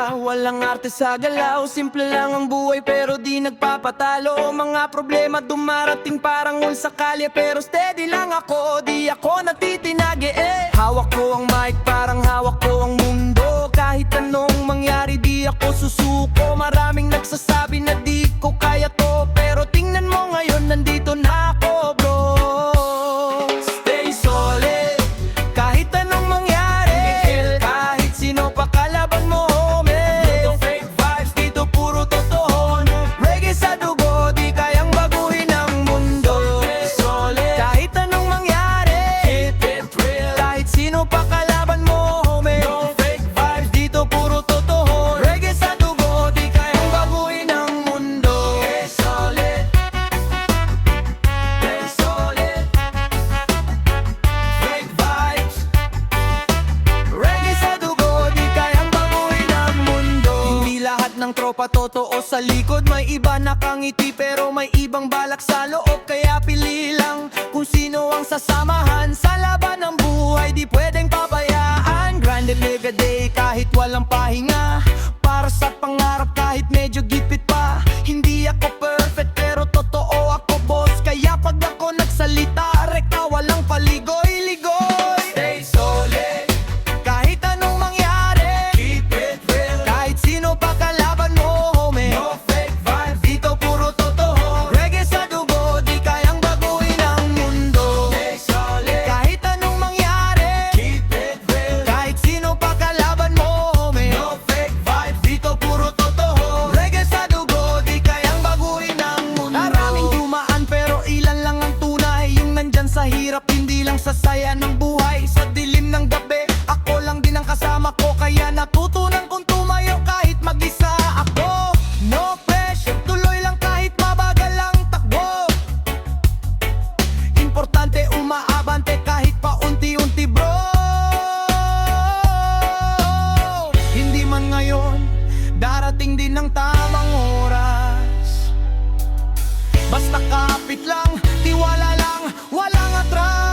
Walang arte sa galaw, simple lang ang buhay pero di nagpapatalo. Mga problema dumarating parang ul sa kalye, pero steady lang ako, di ako natitinagi Hawak ko ang mic, parang hawak ko ang mundo. Kahit anong mangyari di ako susuko. Maraming nagsasabi na di ko kaya to, pero tingnan mo ngayon nandito na ako bro. Stay solid, kahit anong mangyari, kahit sino pa kalaban mo homie. Dito fake vibes, dito puro totoo. Reggae sa dugo, di kayang baguhin ang mundo. Stay solid, kahit anong mangyari, keep it real. Kahit sino pa kalaban mo homie. No fake vibes, dito puro totoo. Reggae sa dugo, di kayang baguhin ang mundo. Stay solid, stay solid. Fake vibes, reggae sa dugo, di kayang baguhin ang mundo. Hindi lahat ng tropa totoo sa likod. May iba nakangiti pero may ibang balak sa loob. Kaya pili lang kung sino ang sasamahan. Sa laban ng buhay di pwedeng pabayaan. Grind and live a day kahit walang pahinga. Para sa pangarap kahit medyo gipit pa. Hindi ako perfect pero totoo ako boss. Kaya pag ako nagsalita, rekta walang paligoy-ligoy. Stay solid, kahit anong mangyari, keep it real. Kahit sino pa kalaban mo homie. No fake vibes, dito puro totoo. Reggae sa dugo, di kayang baguhin ang mundo. Stay solid, kahit anong mangyari, keep it real. Kahit sino pa kalaban mo homie. No fake vibes, dito puro totoo. Reggae sa dugo, di kayang baguhin ang mundo. Maraming dumaan pero ilan lang ang tunay. Yung nandyan sa hirap, hindi lang sa saya ng buhay. Sa dilim ng gabi, ako lang din ang kasama ko. Kaya natutunan kong tumayo kahit mag-isa ako. No pressure, tuloy lang kahit mabagal ang takbo. Importante umaabante kahit paunti-unti bro. Hindi man ngayon, darating din ang tamang oras. Basta kapit lang, tiwala lang, walang atras.